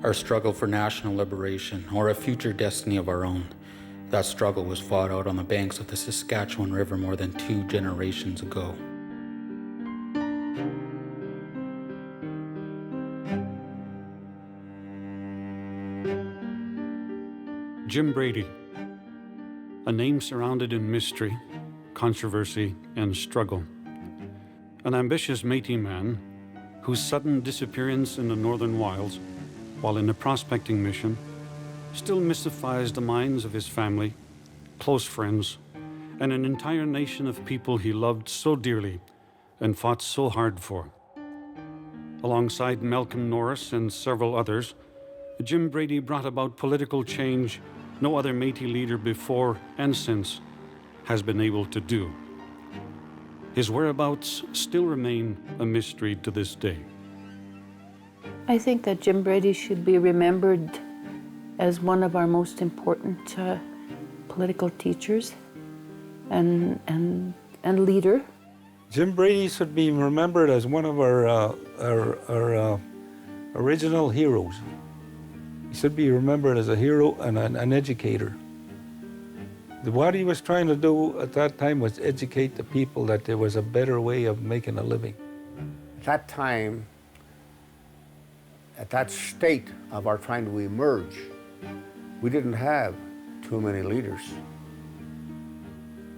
our struggle for national liberation, or a future destiny of our own. That struggle was fought out on the banks of the Saskatchewan River more than 2 generations ago. Jim Brady, a name surrounded in mystery, controversy, and struggle. An ambitious Métis man whose sudden disappearance in the northern wilds while in a prospecting mission still mystifies the minds of his family, close friends, and an entire nation of people he loved so dearly and fought so hard for. Alongside Malcolm Norris and several others, Jim Brady brought about political change no other Métis leader before and since has been able to do. His whereabouts still remain a mystery to this day. I think that Jim Brady should be remembered as one of our most important political teachers and leader. Jim Brady should be remembered as one of our original heroes. He should be remembered as a hero and an educator. What he was trying to do at that time was educate the people that there was a better way of making a living. At that time, at that state of our trying to emerge, we didn't have too many leaders.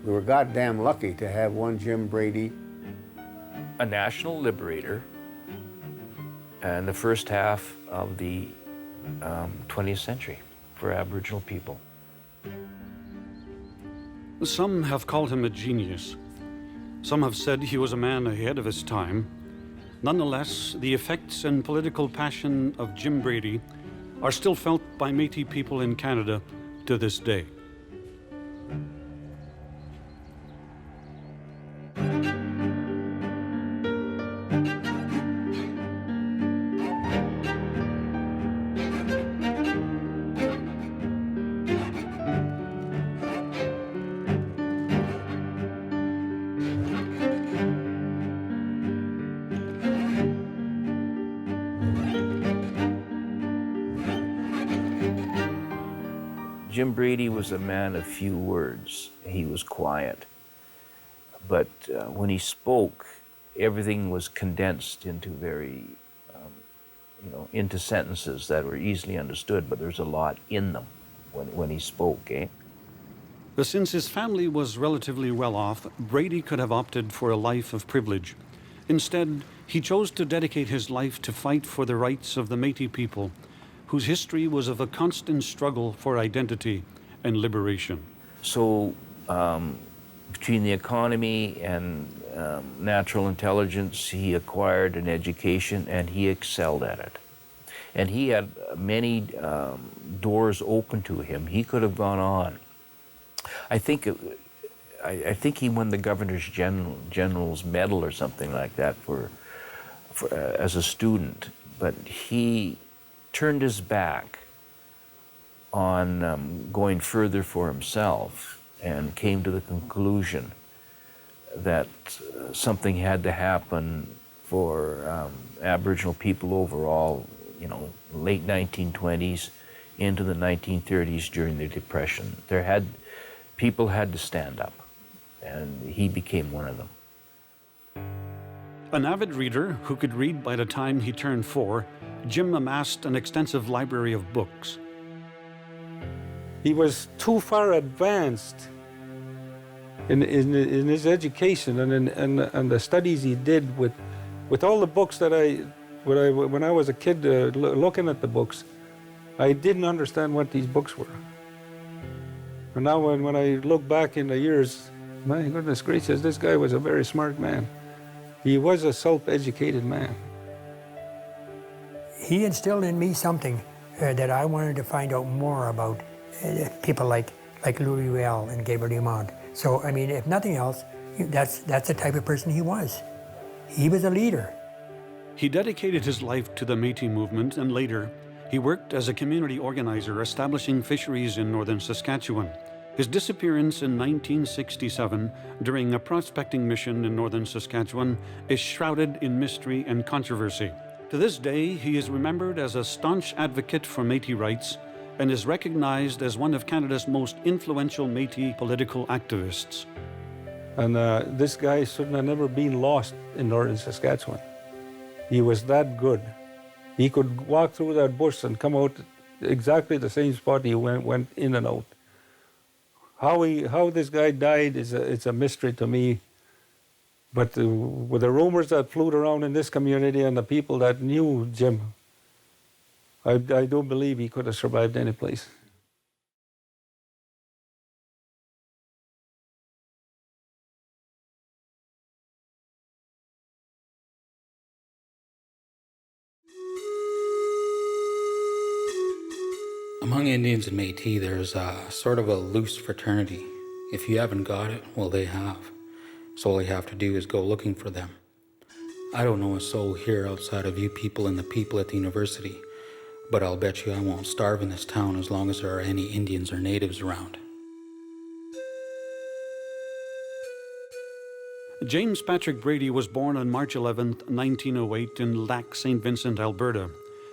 We were goddamn lucky to have one Jim Brady. A national liberator and the first half of the 20th century for Aboriginal people. Some have called him a genius. Some have said he was a man ahead of his time. Nonetheless, the effects and political passion of Jim Brady are still felt by Métis people in Canada to this day. Jim Brady was a man of few words. He was quiet. But when he spoke, everything was condensed into into sentences that were easily understood, but there's a lot in them when he spoke, But since his family was relatively well off, Brady could have opted for a life of privilege. Instead, he chose to dedicate his life to fight for the rights of the Métis people, whose history was of a constant struggle for identity and liberation. So between the economy and natural intelligence, he acquired an education and he excelled at it. And he had many doors open to him. He could have gone on. I think he won the Governor's General's Medal or something like that for as a student, but he turned his back on going further for himself and came to the conclusion that something had to happen for Aboriginal people overall, late 1920s into the 1930s during the Depression. People had to stand up, and he became one of them. An avid reader who could read by the time he turned 4, Jim amassed an extensive library of books. He was too far advanced in his education and the studies he did with all the books that when I was a kid looking at the books, I didn't understand what these books were. And now when I look back in the years, my goodness gracious, this guy was a very smart man. He was a self-educated man. He instilled in me something that I wanted to find out more about people like Louis Riel and Gabriel Dumont. So, I mean, if nothing else, that's the type of person he was. He was a leader. He dedicated his life to the Métis movement, and later, he worked as a community organizer establishing fisheries in northern Saskatchewan. His disappearance in 1967 during a prospecting mission in northern Saskatchewan is shrouded in mystery and controversy. To this day, he is remembered as a staunch advocate for Métis rights and is recognized as one of Canada's most influential Métis political activists. And this guy shouldn't have never been lost in northern Saskatchewan. He was that good. He could walk through that bush and come out exactly the same spot he went in and out. How this guy died it's a mystery to me. But with the rumors that flew around in this community and the people that knew Jim, I don't believe he could have survived any place. Among Indians and Métis, there's sort of a loose fraternity. If you haven't got it, well, they have. So all you have to do is go looking for them. I don't know a soul here outside of you people and the people at the university, but I'll bet you I won't starve in this town as long as there are any Indians or natives around. James Patrick Brady was born on March 11, 1908 in Lac St. Vincent, Alberta.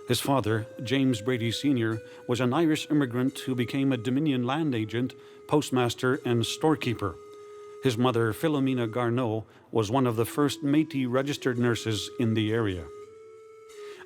His father, James Brady Sr., was an Irish immigrant who became a Dominion land agent, postmaster, and storekeeper. His mother, Philomena Garneau, was one of the first Métis registered nurses in the area.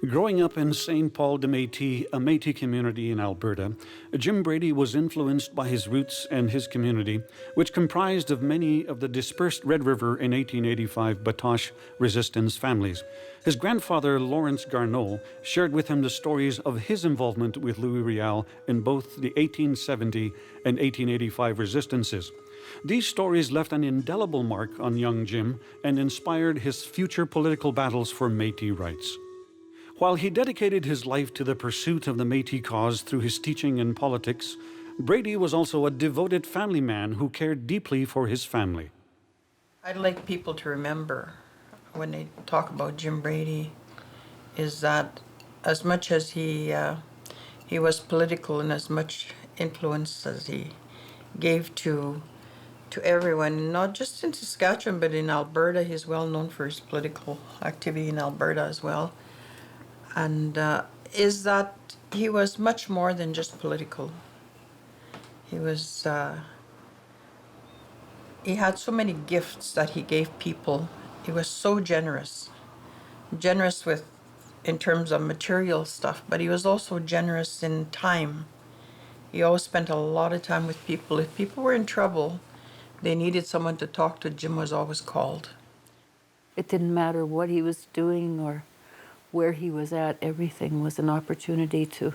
Growing up in St. Paul de Métis, a Métis community in Alberta, Jim Brady was influenced by his roots and his community, which comprised of many of the dispersed Red River in 1885 Batoche resistance families. His grandfather, Lawrence Garneau, shared with him the stories of his involvement with Louis Riel in both the 1870 and 1885 resistances. These stories left an indelible mark on young Jim and inspired his future political battles for Métis rights. While he dedicated his life to the pursuit of the Métis cause through his teaching and politics, Brady was also a devoted family man who cared deeply for his family. I'd like people to remember when they talk about Jim Brady is that as much as he was political and as much influence as he gave to everyone, not just in Saskatchewan but in Alberta. He's well known for his political activity in Alberta as well. And is that he was much more than just political. He was, he had so many gifts that he gave people. He was so generous with, in terms of material stuff, but he was also generous in time. He always spent a lot of time with people. If people were in trouble, they needed someone to talk to, Jim was always called. It didn't matter what he was doing or where he was at, everything was an opportunity to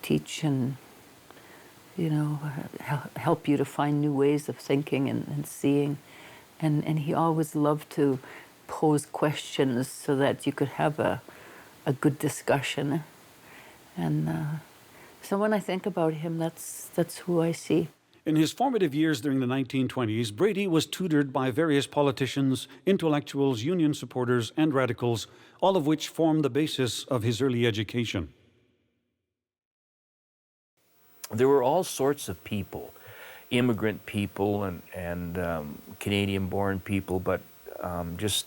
teach and, you know, help you to find new ways of thinking and seeing. And he always loved to pose questions so that you could have a good discussion. And so when I think about him, that's who I see. In his formative years during the 1920s, Brady was tutored by various politicians, intellectuals, union supporters, and radicals, all of which formed the basis of his early education. There were all sorts of people, immigrant people and Canadian-born people, but just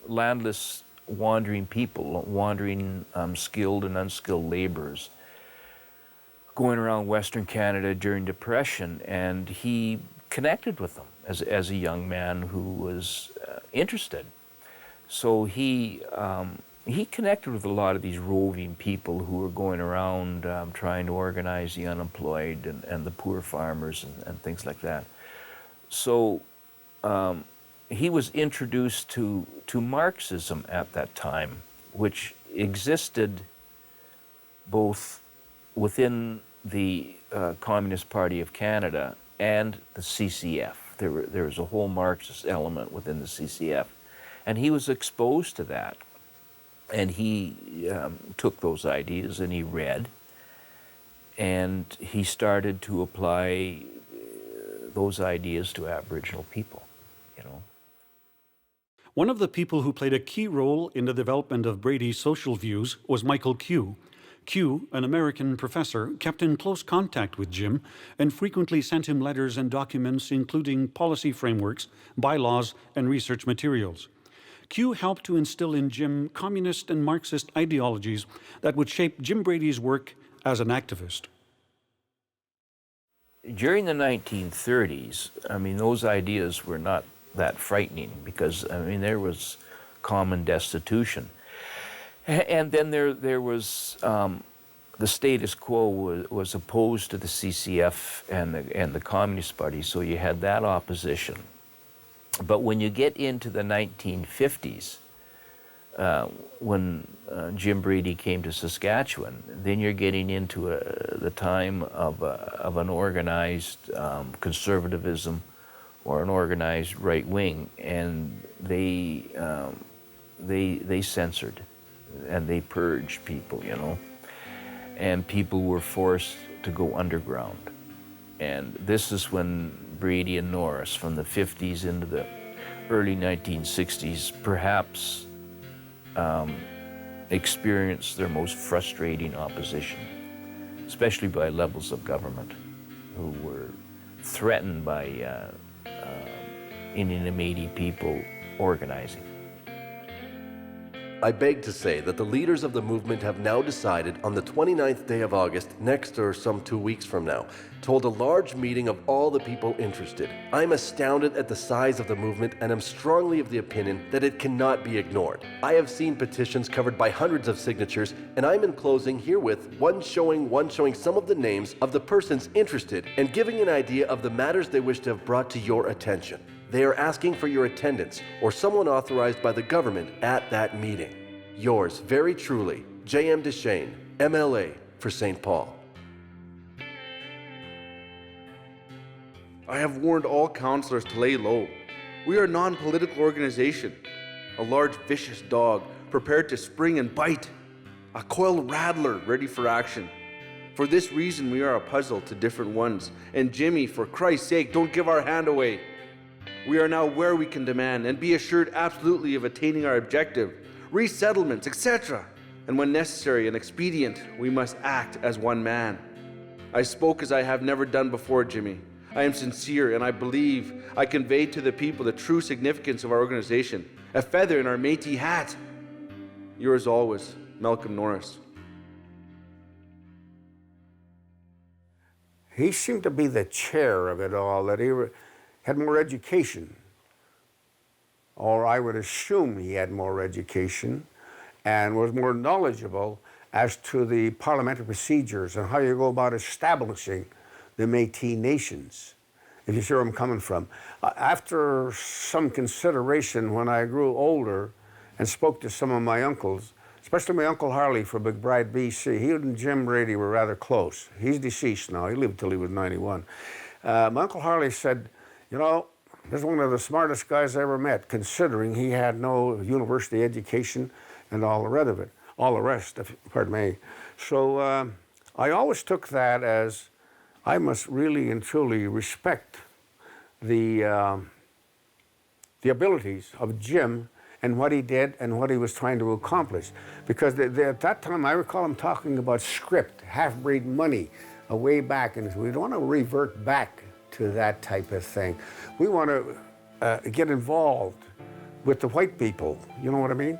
landless, wandering people, wandering skilled and unskilled laborers, going around Western Canada during Depression, and he connected with them as a young man who was interested. So he connected with a lot of these roving people who were going around trying to organize the unemployed and the poor farmers and things like that. So he was introduced to Marxism at that time, which existed both within the Communist Party of Canada and the CCF. There was a whole Marxist element within the CCF. And he was exposed to that. And he took those ideas and he read. And he started to apply those ideas to Aboriginal people, you know. One of the people who played a key role in the development of Brady's social views was Michael Q. Q, an American professor, kept in close contact with Jim and frequently sent him letters and documents including policy frameworks, bylaws, and research materials. Q helped to instill in Jim communist and Marxist ideologies that would shape Jim Brady's work as an activist. During the 1930s, I mean, those ideas were not that frightening because, I mean, there was common destitution. And then there was the status quo was opposed to the CCF and the Communist Party, so you had that opposition. But when you get into the 1950s, when Jim Brady came to Saskatchewan, then you're getting into the time of an organized conservatism or an organized right wing, and they censored and they purged people, you know, and people were forced to go underground. And this is when Brady and Norris, from the 50s into the early 1960s, perhaps experienced their most frustrating opposition, especially by levels of government who were threatened by Indian and Métis people organizing. I beg to say that the leaders of the movement have now decided on the 29th day of August, next or some 2 weeks from now, to hold a large meeting of all the people interested. I am astounded at the size of the movement and am strongly of the opinion that it cannot be ignored. I have seen petitions covered by hundreds of signatures, and I'm enclosing herewith one showing some of the names of the persons interested and giving an idea of the matters they wish to have brought to your attention. They are asking for your attendance or someone authorized by the government at that meeting. Yours very truly, J.M. Deschênes, MLA for St. Paul. I have warned all councillors to lay low. We are a non-political organization, a large vicious dog prepared to spring and bite, a coiled rattler ready for action. For this reason, we are a puzzle to different ones. And Jimmy, for Christ's sake, don't give our hand away. We are now where we can demand and be assured absolutely of attaining our objective, resettlements, etc. And when necessary and expedient, we must act as one man. I spoke as I have never done before, Jimmy. I am sincere, and I believe I conveyed to the people the true significance of our organization, a feather in our Métis hat. Yours always, Malcolm Norris. He seemed to be the chair of it all, that he had more education, or I would assume he had more education, and was more knowledgeable as to the parliamentary procedures and how you go about establishing the Métis nations, if you see where I'm coming from. After some consideration, when I grew older and spoke to some of my uncles, especially my Uncle Harley from McBride, BC, he and Jim Brady were rather close. He's deceased now. He lived till he was 91. My Uncle Harley said, you know, this is one of the smartest guys I ever met, considering he had no university education and all the rest, pardon me. So I always took that as I must really and truly respect the abilities of Jim and what he did and what he was trying to accomplish. Because at that time, I recall him talking about script, half-breed money, way back, and we don't want to revert back to that type of thing. We want to get involved with the white people, you know what I mean?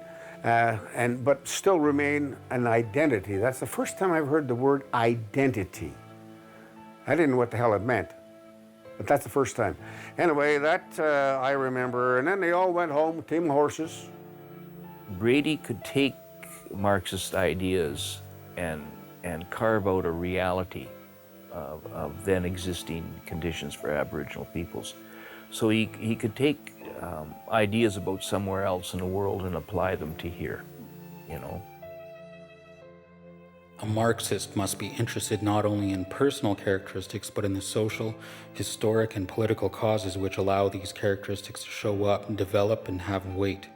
But still remain an identity. That's the first time I've heard the word identity. I didn't know what the hell it meant, but that's the first time. Anyway, that I remember, and then they all went home, team of horses. Brady could take Marxist ideas and carve out a reality of then existing conditions for Aboriginal peoples. So he could take ideas about somewhere else in the world and apply them to here, you know. A Marxist must be interested not only in personal characteristics, but in the social, historic, and political causes which allow these characteristics to show up and develop and have weight.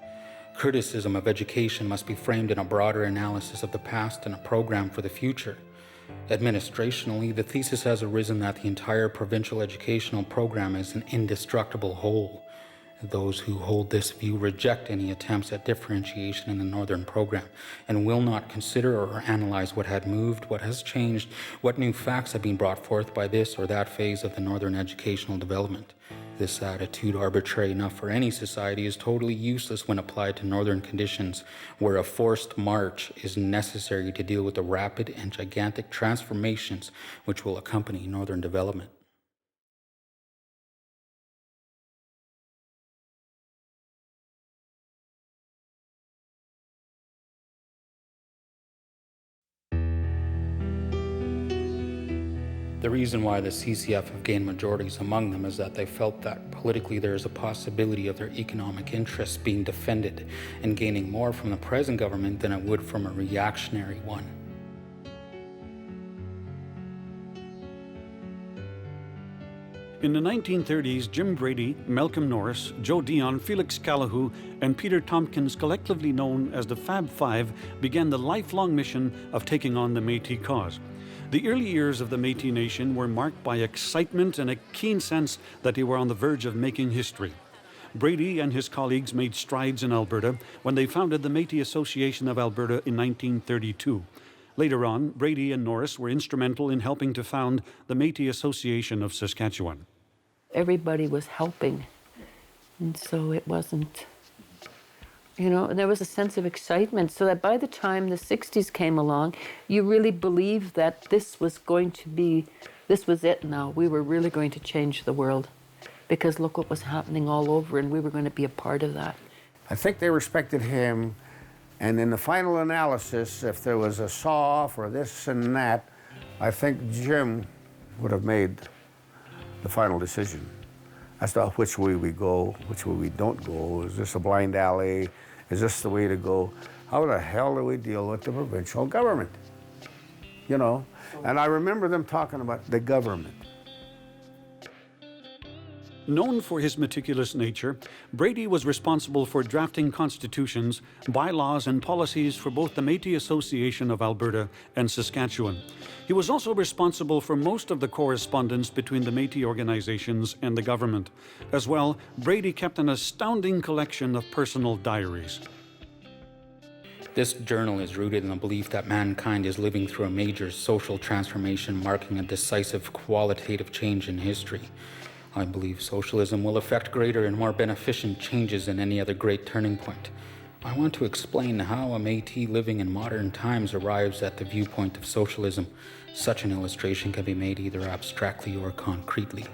Criticism of education must be framed in a broader analysis of the past and a program for the future. Administrationally, the thesis has arisen that the entire provincial educational program is an indestructible whole. Those who hold this view reject any attempts at differentiation in the Northern program and will not consider or analyze what had moved, what has changed, what new facts have been brought forth by this or that phase of the Northern educational development. This attitude, arbitrary enough for any society, is totally useless when applied to northern conditions, where a forced march is necessary to deal with the rapid and gigantic transformations which will accompany northern development. The reason why the CCF have gained majorities among them is that they felt that politically there is a possibility of their economic interests being defended and gaining more from the present government than it would from a reactionary one. In the 1930s, Jim Brady, Malcolm Norris, Joe Dion, Felix Calahoo, and Peter Tompkins, collectively known as the Fab Five, began the lifelong mission of taking on the Métis cause. The early years of the Métis Nation were marked by excitement and a keen sense that they were on the verge of making history. Brady and his colleagues made strides in Alberta when they founded the Métis Association of Alberta in 1932. Later on, Brady and Norris were instrumental in helping to found the Métis Association of Saskatchewan. Everybody was helping, and so it wasn't, there was a sense of excitement, so that by the time the 60s came along, you really believed that this was it now. We were really going to change the world, because look what was happening all over, and we were going to be a part of that. I think they respected him, and in the final analysis, if there was a saw-off or this and that, I think Jim would have made the final decision as to which way we go, which way we don't go. Is this a blind alley? Is this the way to go? How the hell do we deal with the provincial government? And I remember them talking about the government. Known for his meticulous nature, Brady was responsible for drafting constitutions, bylaws, and policies for both the Métis Association of Alberta and Saskatchewan. He was also responsible for most of the correspondence between the Métis organizations and the government. As well, Brady kept an astounding collection of personal diaries. This journal is rooted in the belief that mankind is living through a major social transformation marking a decisive qualitative change in history. I believe socialism will effect greater and more beneficent changes than any other great turning point. I want to explain how a Métis living in modern times arrives at the viewpoint of socialism. Such an illustration can be made either abstractly or concretely.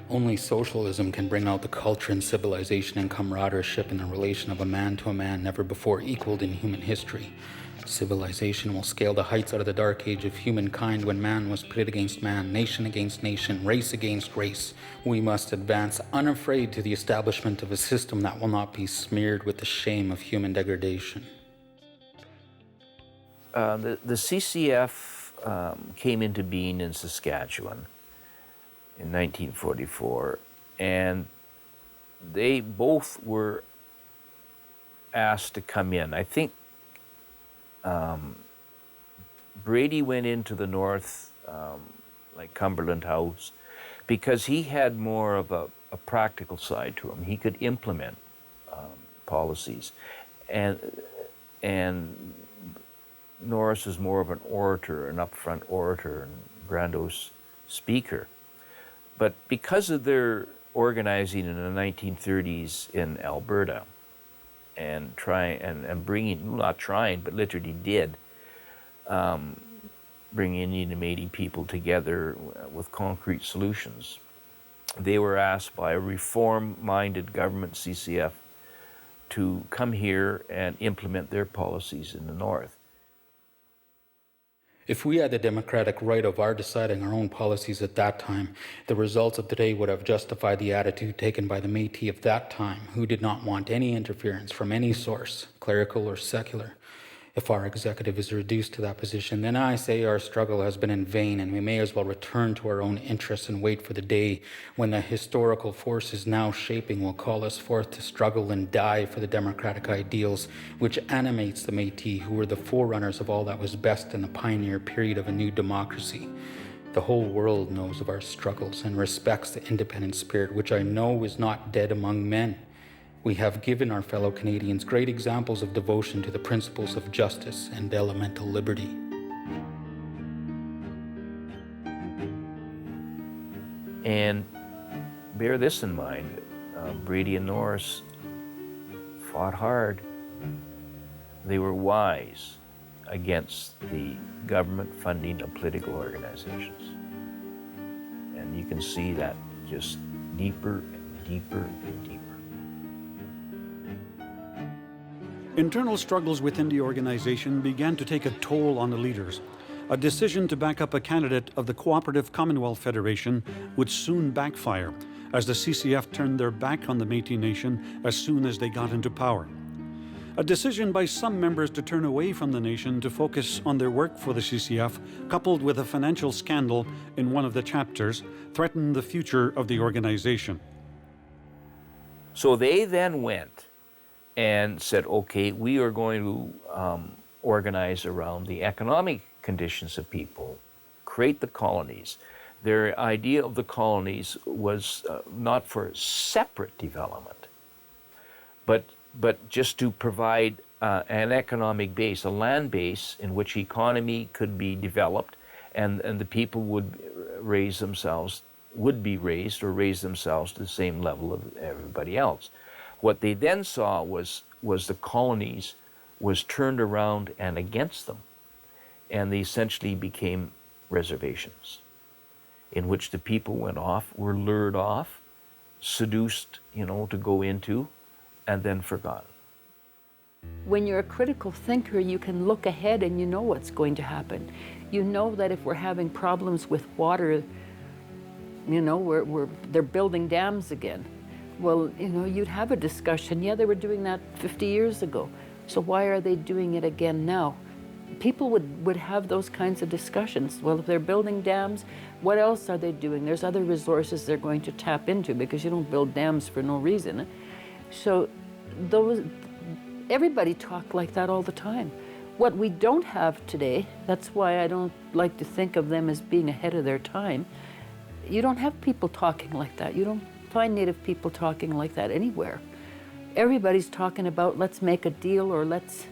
Only socialism can bring out the culture and civilization and camaraderie in the relation of a man to a man never before equaled in human history. Civilization will scale the heights out of the dark age of humankind when man was pitted against man, nation against nation, race against race. We must advance unafraid to the establishment of a system that will not be smeared with the shame of human degradation. The CCF came into being in Saskatchewan in 1944, and they both were asked to come in. I think Brady went into the north, like Cumberland House, because he had more of a practical side to him. He could implement policies, and Norris is more of an orator, an upfront orator, and grandiose speaker. But because of their organizing in the 1930s in Alberta, and bringing, not trying, but literally did, bring Indian and Métis people together with concrete solutions. They were asked by a reform-minded government, CCF, to come here and implement their policies in the north. If we had the democratic right of our deciding our own policies at that time, the results of today would have justified the attitude taken by the Métis of that time, who did not want any interference from any source, clerical or secular. If our executive is reduced to that position, then I say our struggle has been in vain, and we may as well return to our own interests and wait for the day when the historical forces now shaping will call us forth to struggle and die for the democratic ideals which animates the Métis, who were the forerunners of all that was best in the pioneer period of a new democracy. The whole world knows of our struggles and respects the independent spirit which I know is not dead among men. We have given our fellow Canadians great examples of devotion to the principles of justice and elemental liberty. And bear this in mind, Brady and Norris fought hard. They were wise against the government funding of political organizations. And you can see that just deeper and deeper and deeper. Internal struggles within the organization began to take a toll on the leaders. A decision to back up a candidate of the Cooperative Commonwealth Federation would soon backfire, as the CCF turned their back on the Métis Nation as soon as they got into power. A decision by some members to turn away from the nation to focus on their work for the CCF, coupled with a financial scandal in one of the chapters, threatened the future of the organization. So they then went and said, okay, we are going to organize around the economic conditions of people, create the colonies. Their idea of the colonies was not for separate development, but just to provide an economic base, a land base in which economy could be developed, and the people would be raised or raise themselves to the same level of everybody else. What they then saw was the colonies was turned around and against them, and they essentially became reservations in which the people were lured off, seduced, to go into, and then forgotten. When you're a critical thinker, you can look ahead and you know what's going to happen. You know that if we're having problems with water, they're building dams again. Well, you'd have a discussion. Yeah, they were doing that 50 years ago. So why are they doing it again now? People would have those kinds of discussions. Well, if they're building dams, what else are they doing? There's other resources they're going to tap into, because you don't build dams for no reason. So everybody talked like that all the time. What we don't have today, that's why I don't like to think of them as being ahead of their time. You don't have people talking like that. You don't find Native people talking like that anywhere. Everybody's talking about, let's make a deal, or let's,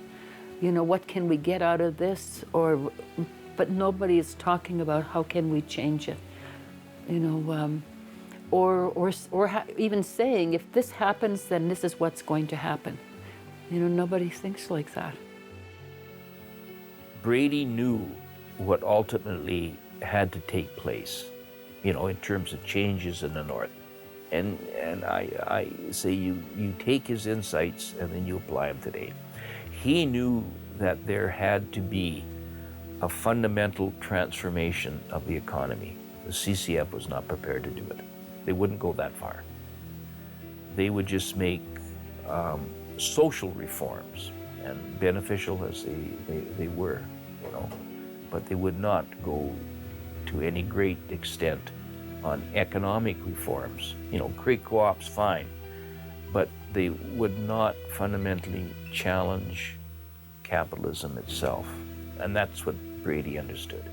what can we get out of this, but nobody is talking about how can we change it, even saying, if this happens, then this is what's going to happen. Nobody thinks like that. Brady knew what ultimately had to take place, in terms of changes in the North. And I say you take his insights and then you apply them today. He knew that there had to be a fundamental transformation of the economy. The CCF was not prepared to do it. They wouldn't go that far. They would just make social reforms, and beneficial as they were, but they would not go to any great extent on economic reforms. Create co-ops, fine, but they would not fundamentally challenge capitalism itself. And that's what Brady understood.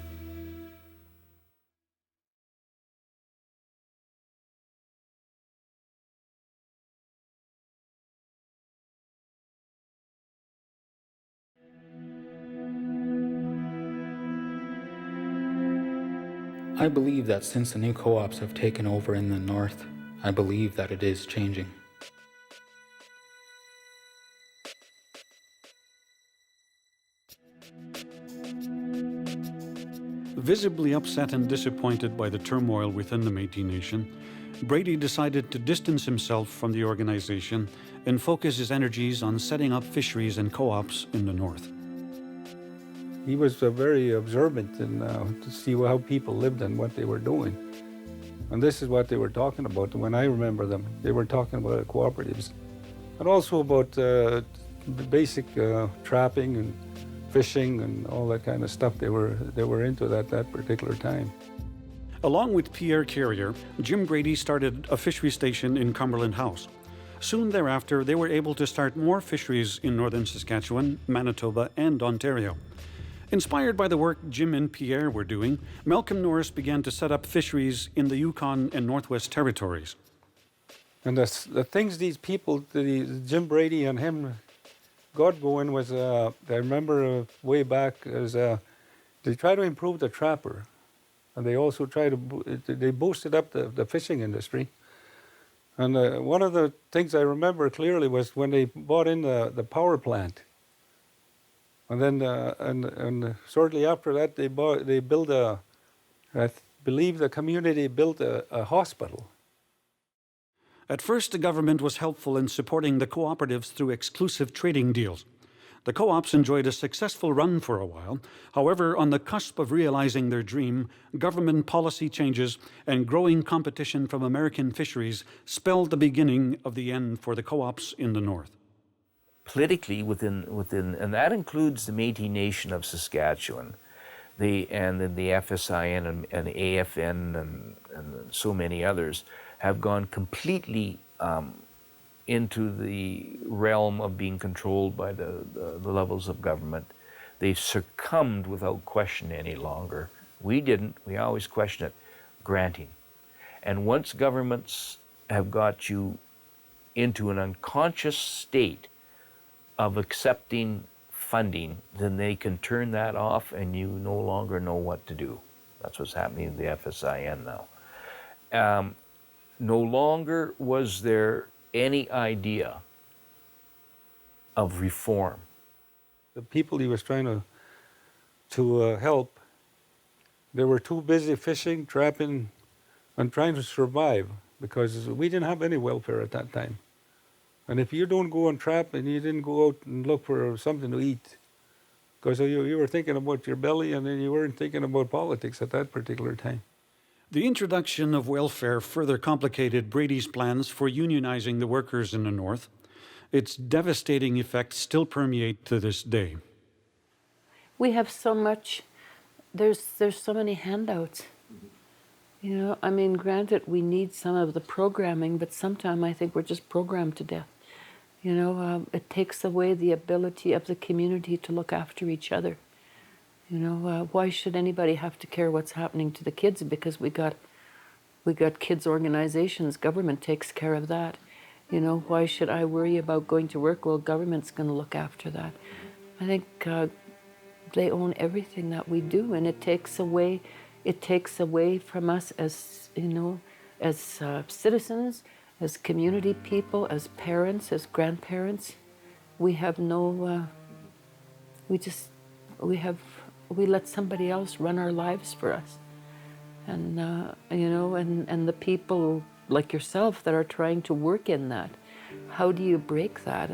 I believe that since the new co-ops have taken over in the north, I believe that it is changing. Visibly upset and disappointed by the turmoil within the Métis Nation, Brady decided to distance himself from the organization and focus his energies on setting up fisheries and co-ops in the north. He was very observant to see how people lived and what they were doing. And this is what they were talking about. When I remember them, they were talking about cooperatives. And also about basic trapping and fishing and all that kind of stuff. They were into that particular time. Along with Pierre Carrier, Jim Brady started a fishery station in Cumberland House. Soon thereafter, they were able to start more fisheries in northern Saskatchewan, Manitoba, and Ontario. Inspired by the work Jim and Pierre were doing, Malcolm Norris began to set up fisheries in the Yukon and Northwest Territories. And the things these people, Jim Brady and him, got going was, I remember way back, they tried to improve the trapper. And they also they boosted up the fishing industry. And one of the things I remember clearly was when they bought in the power plant. And then, and shortly after that, they built I believe the community built a hospital. At first, the government was helpful in supporting the cooperatives through exclusive trading deals. The co-ops enjoyed a successful run for a while. However, on the cusp of realizing their dream, government policy changes and growing competition from American fisheries spelled the beginning of the end for the co-ops in the north. Politically, within, and that includes the Métis Nation of Saskatchewan, and then the FSIN and AFN and so many others have gone completely into the realm of being controlled by the levels of government. They've succumbed without question any longer. We didn't, we always question it, granting. And once governments have got you into an unconscious state of accepting funding, then they can turn that off and you no longer know what to do. That's what's happening in the FSIN now. No longer was there any idea of reform. The people he was trying to help, they were too busy fishing, trapping, and trying to survive, because we didn't have any welfare at that time. And if you don't go and trap and you didn't go out and look for something to eat, because you were thinking about your belly and then you weren't thinking about politics at that particular time. The introduction of welfare further complicated Brady's plans for unionizing the workers in the North. Its devastating effects still permeate to this day. We have so much, there's so many handouts. You know, I mean, granted, we need some of the programming, but sometimes I think we're just programmed to death. You know, it takes away the ability of the community to look after each other. You know, why should anybody have to care what's happening to the kids? Because we got kids organizations, government takes care of that. You know, why should I worry about going to work? Well, government's going to look after that. I think they own everything that we do, and it takes away from us as, you know, as citizens, as community people, as parents, as grandparents. We have no, we let somebody else run our lives for us. And, you know, and the people like yourself that are trying to work in that, how do you break that?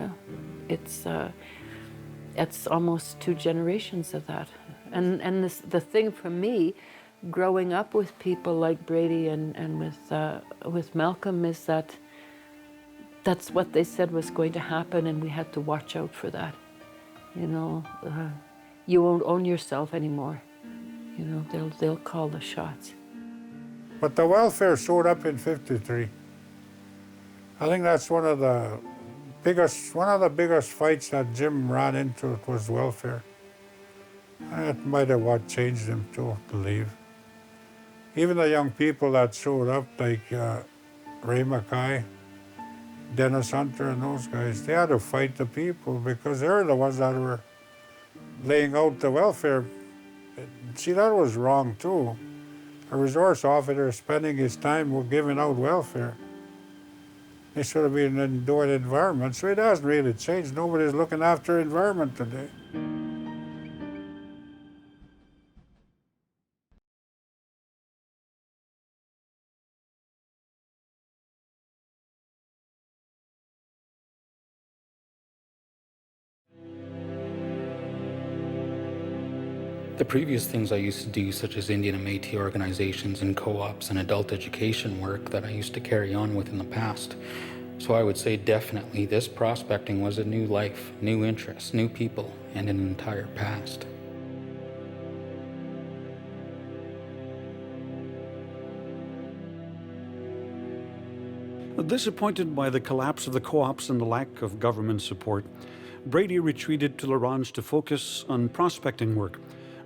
It's almost 2 generations of that. And the thing for me, growing up with people like Brady and with Malcolm, is that that's what they said was going to happen, and we had to watch out for that. You know, you won't own yourself anymore. You know, they'll call the shots. But the welfare showed up in '53. I think that's one of the biggest fights that Jim ran into was welfare. And that might have what changed him too, I believe. Even the young people that showed up, like Ray Mackay, Dennis Hunter and those guys, they had to fight the people because they're the ones that were laying out the welfare. See, that was wrong too. A resource officer spending his time giving out welfare. They should have been doing environment, so it hasn't really changed. Nobody's looking after environment today. The previous things I used to do, such as Indian and Métis organizations and co-ops and adult education work that I used to carry on with in the past. So I would say definitely this prospecting was a new life, new interests, new people, and an entire past. Disappointed by the collapse of the co-ops and the lack of government support, Brady retreated to La Ronge to focus on prospecting work.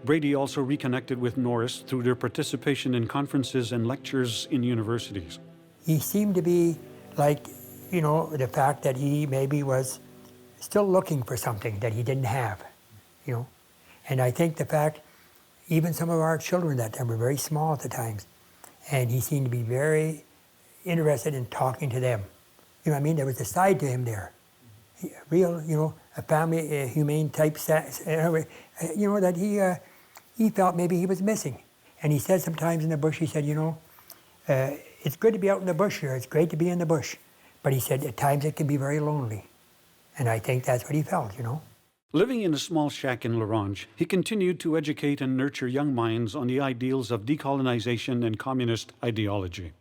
Brady also reconnected with Norris through their participation in conferences and lectures in universities. He seemed to be like, you know, the fact that he maybe was still looking for something that he didn't have, you know. And I think the fact even some of our children that time were very small at the times. And he seemed to be very interested in talking to them. You know what I mean? There was a side to him there. Real, you know, a family, a humane type, you know, that he felt maybe he was missing. And he said sometimes in the bush, he said, you know, it's good to be out in the bush here. It's great to be in the bush. But he said at times it can be very lonely. And I think that's what he felt, you know. Living in a small shack in Larange, he continued to educate and nurture young minds on the ideals of decolonization and communist ideology.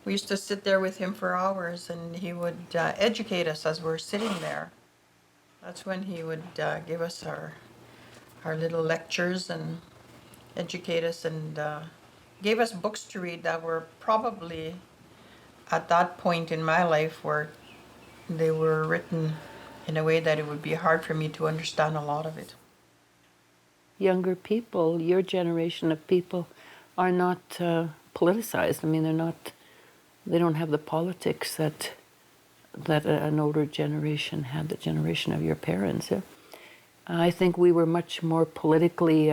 We used to sit there with him for hours, and he would educate us as we're sitting there. That's when he would give us our little lectures and educate us, and gave us books to read that were probably at that point in my life where they were written in a way that it would be hard for me to understand a lot of it. Younger people, your generation of people, are not politicized. I mean, they don't have the politics that an older generation had, the generation of your parents. Yeah? I think we were much more politically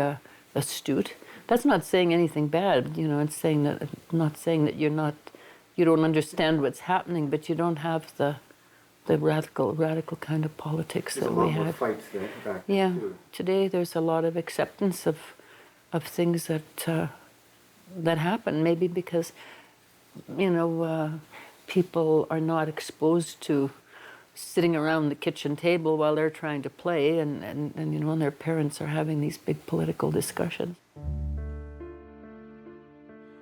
astute. That's not saying anything bad, you know. It's saying that, not saying that you don't understand what's happening, but you don't have the radical kind of politics that we had. Fights there back then, Yeah, too. today there's a lot of acceptance of things that happen. Maybe because, you know, people are not exposed to sitting around the kitchen table while they're trying to play, and you know, and their parents are having these big political discussions.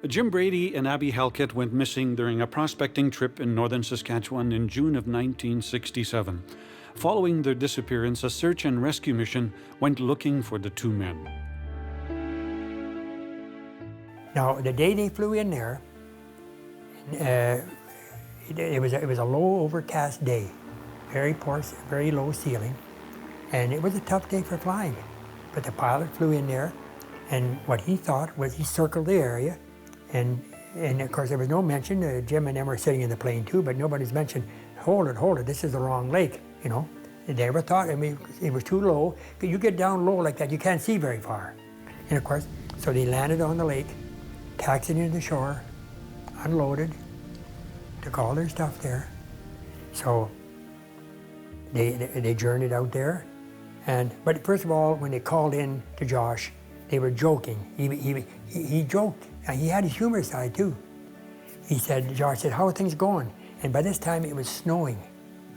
Jim Brady and Abby Halkett went missing during a prospecting trip in northern Saskatchewan in June of 1967. Following their disappearance, a search and rescue mission went looking for the two men. Now, the day they flew in there, it was a low overcast day, very poor, very low ceiling, and it was a tough day for flying. But the pilot flew in there, and what he thought was he circled the area, and of course there was no mention. Jim and them were sitting in the plane too, but nobody's mentioned, hold it, this is the wrong lake, you know. They never thought, I mean, it was too low. You get down low like that, you can't see very far. And of course, so they landed on the lake, taxied into the shore, unloaded, took all their stuff there. So they journeyed out there. But first of all, when they called in to Josh, they were joking. He joked. And he had his humor side too. Josh said, how are things going? And by this time it was snowing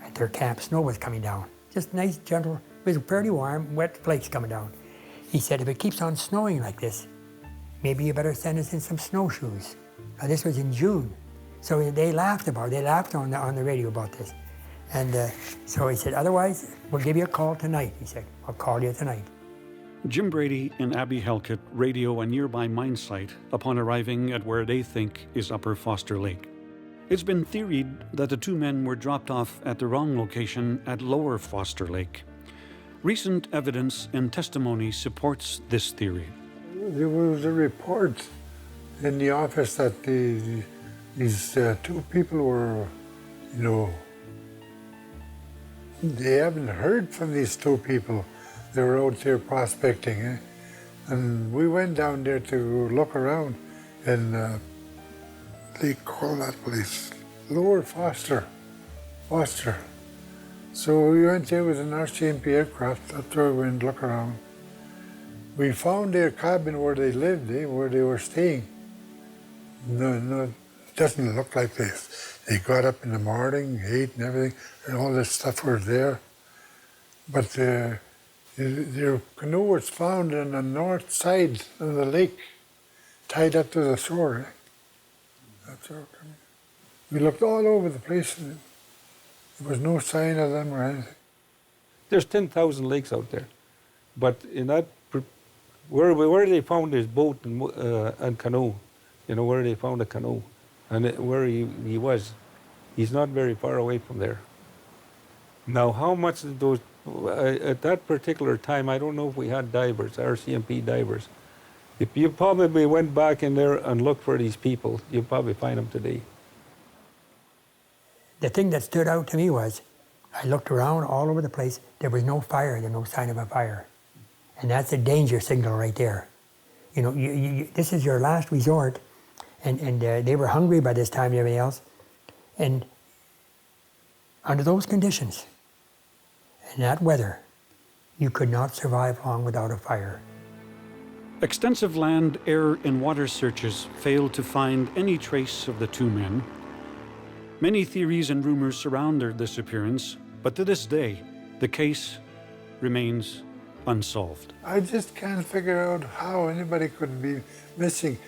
at their camp. Snow was coming down. Just nice, gentle, it was fairly warm, wet flakes coming down. He said, if it keeps on snowing like this, maybe you better send us in some snowshoes. Now this was in June. So they laughed on the radio about this. And so he said, otherwise, we'll give you a call tonight. He said, I'll call you tonight. Jim Brady and Abby Halkett radio a nearby mine site upon arriving at where they think is Upper Foster Lake. It's been theoried that the two men were dropped off at the wrong location at Lower Foster Lake. Recent evidence and testimony supports this theory. There was a report in the office that these two people were, you know, they haven't heard from these two people. They were out there prospecting, and we went down there to look around, and they call that place Lower Foster. So we went there with an RCMP aircraft. That's where we went to look around. We found their cabin where they lived, where they were staying. No, it doesn't look like this. They got up in the morning, ate and everything, and all this stuff was there. But their canoe was found on the north side of the lake, tied up to the shore. That's our canoe. We looked all over the place, and there was no sign of them or anything. There's 10,000 lakes out there, but in that, where they found his boat and canoe, you know, where they found the canoe, and where he was, he's not very far away from there. Now, how much did those, at that particular time, I don't know if we had divers, RCMP divers. If you probably went back in there and looked for these people, you'd probably find them today. The thing that stood out to me was, I looked around all over the place, there was no fire, there was no sign of a fire. And that's a danger signal right there. You know, this is your last resort, and they were hungry by this time and everything else. And under those conditions, and that weather, you could not survive long without a fire. Extensive land, air, and water searches failed to find any trace of the two men. Many theories and rumors surround their disappearance, but to this day, the case remains unsolved. I just can't figure out how anybody could be missing.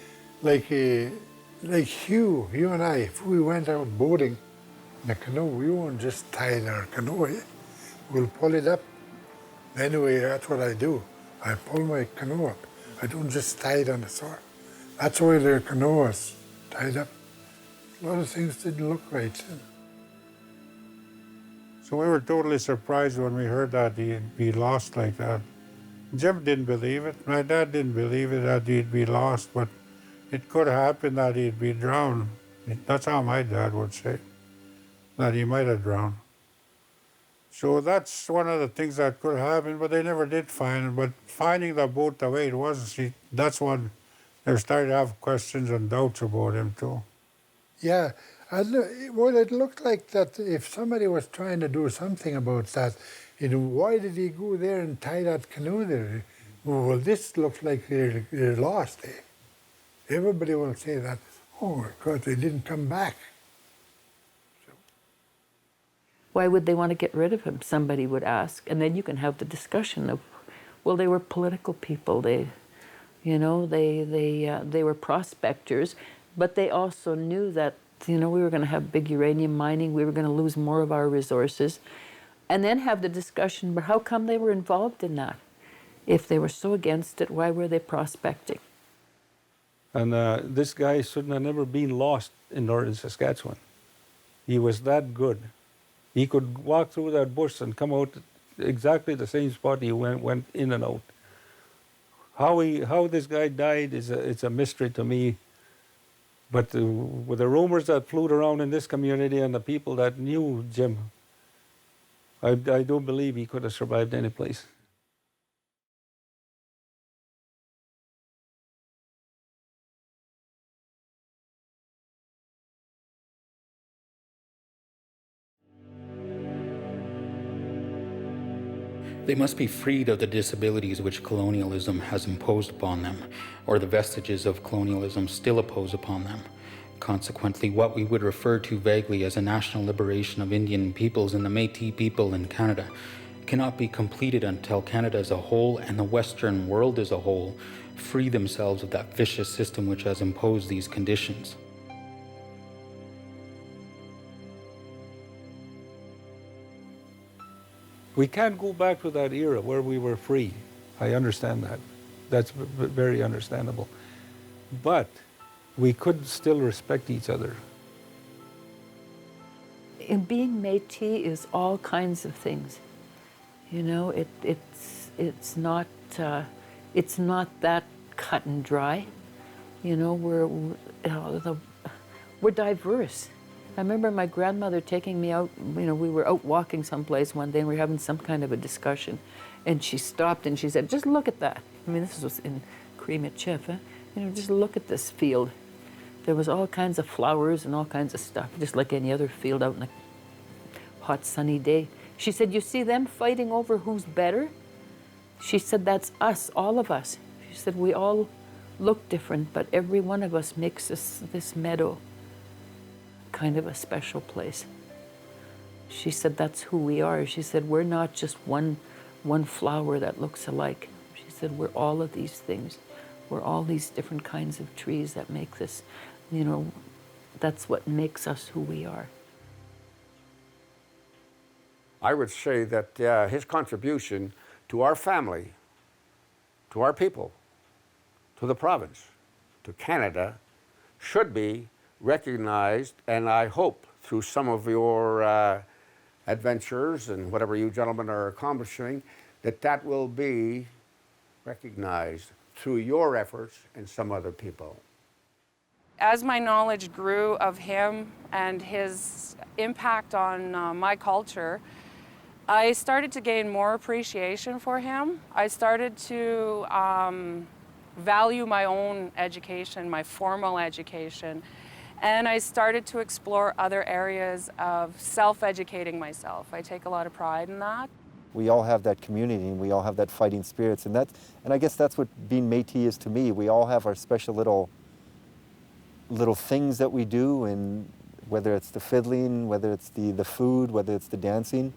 Like Hugh and I, if we went out boating in a canoe, we won't just tie in our canoe. We'll pull it up. Anyway, that's what I do. I pull my canoe up. I don't just tie it on the shore. That's why their canoe was tied up. A lot of things didn't look right. So we were totally surprised when we heard that he'd be lost like that. Jim didn't believe it. My dad didn't believe it that he'd be lost, but it could happen that he'd be drowned. That's how my dad would say, that he might have drowned. So that's one of the things that could happen, but they never did find it. But finding the boat the way it was, that's when they started to have questions and doubts about him too. Yeah, well, it looked like that if somebody was trying to do something about that, you know, why did he go there and tie that canoe there? Well, this looks like they're lost, eh? Everybody will say that, oh my God, they didn't come back. Why would they want to get rid of him? Somebody would ask. And then you can have the discussion of, well, they were political people. They were prospectors, but they also knew that, we were going to have big uranium mining. We were going to lose more of our resources. And then have the discussion, but how come they were involved in that? If they were so against it, why were they prospecting? And this guy shouldn't have never been lost in northern Saskatchewan. He was that good. He could walk through that bush and come out exactly the same spot he went in and out. How this guy died it's a mystery to me. But with the rumors that flew around in this community and the people that knew Jim, I don't believe he could have survived any place. They must be freed of the disabilities which colonialism has imposed upon them, or the vestiges of colonialism still impose upon them. Consequently, what we would refer to vaguely as a national liberation of Indian peoples and the Metis people in Canada cannot be completed until Canada as a whole and the Western world as a whole free themselves of that vicious system which has imposed these conditions. We can't go back to that era where we were free. I understand that. That's very understandable. But we could still respect each other. And being Métis is all kinds of things. It's not that cut and dry. We're diverse. I remember my grandmother taking me out, we were out walking someplace one day and we were having some kind of a discussion. And she stopped and she said, just look at that. This was in Cream-Atchif, just look at this field. There was all kinds of flowers and all kinds of stuff, just like any other field out in a hot sunny day. She said, you see them fighting over who's better? She said, that's us, all of us. She said, we all look different, but every one of us makes this meadow kind of a special place. She said, that's who we are. She said, we're not just one flower that looks alike. She said, we're all of these things. We're all these different kinds of trees that make this, that's what makes us who we are. I would say that his contribution to our family, to our people, to the province, to Canada, should be recognized, and I hope through some of your adventures and whatever you gentlemen are accomplishing, that will be recognized through your efforts and some other people. As my knowledge grew of him and his impact on my culture, I started to gain more appreciation for him. I started to value my own education, my formal education. And I started to explore other areas of self-educating myself. I take a lot of pride in that. We all have that community and we all have that fighting spirits, and I guess that's what being Métis is to me. We all have our special little things that we do, and whether it's the fiddling, whether it's the food, whether it's the dancing.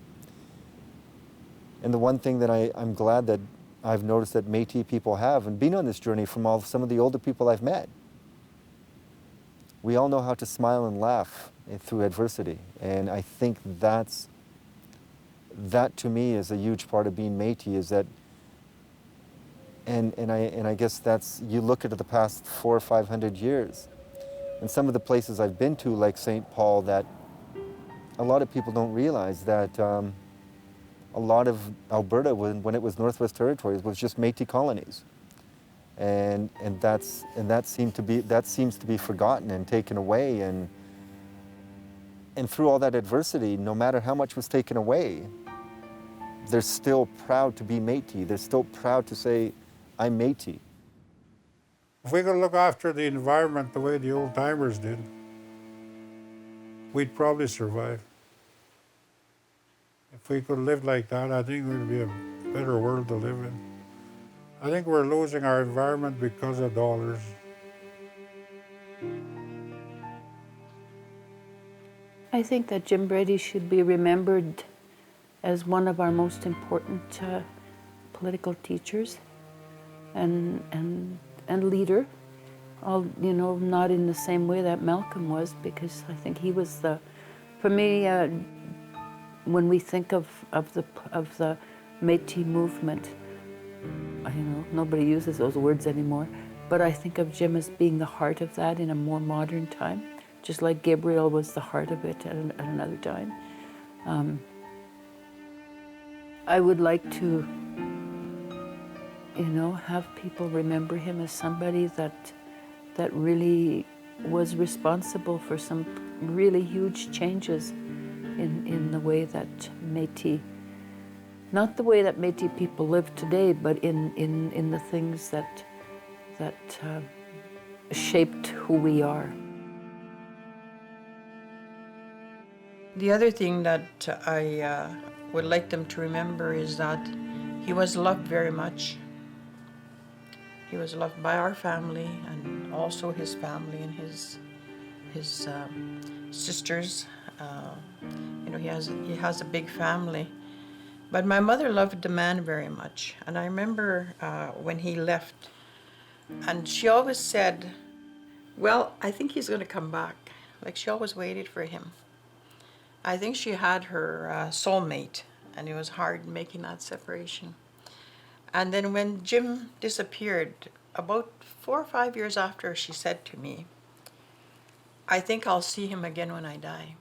And the one thing that I'm glad that I've noticed that Métis people have, and being on this journey from some of the older people I've met, we all know how to smile and laugh through adversity. And I think that to me is a huge part of being Métis, is that, and I guess that's, you look at the past 400 or 500 years, and some of the places I've been to, like St. Paul, that a lot of people don't realize that a lot of Alberta, when it was Northwest Territories, was just Métis colonies, and that seems to be forgotten and taken away, and through all that adversity, no matter how much was taken away, they're still proud to be Métis. They're still proud to say, I'm Métis. If we could look after the environment the way the old timers did, we'd probably survive. If we could live like that, I think it would be a better world to live in. I think we're losing our environment because of dollars. I think that Jim Brady should be remembered as one of our most important political teachers and leader. Not in the same way that Malcolm was, because I think he was for me, when we think of the Métis movement, nobody uses those words anymore, but I think of Jim as being the heart of that in a more modern time, just like Gabriel was the heart of it at another time. I would like to, have people remember him as somebody that really was responsible for some really huge changes in the way that Métis, not the way that Métis people live today, but in the things that shaped who we are. The other thing that I would like them to remember is that he was loved very much. He was loved by our family and also his family and his sisters. He has a big family. But my mother loved the man very much. And I remember when he left, and she always said, well, I think he's going to come back. Like, she always waited for him. I think she had her soulmate, and it was hard making that separation. And then when Jim disappeared, about 4 or 5 years after, she said to me, I think I'll see him again when I die.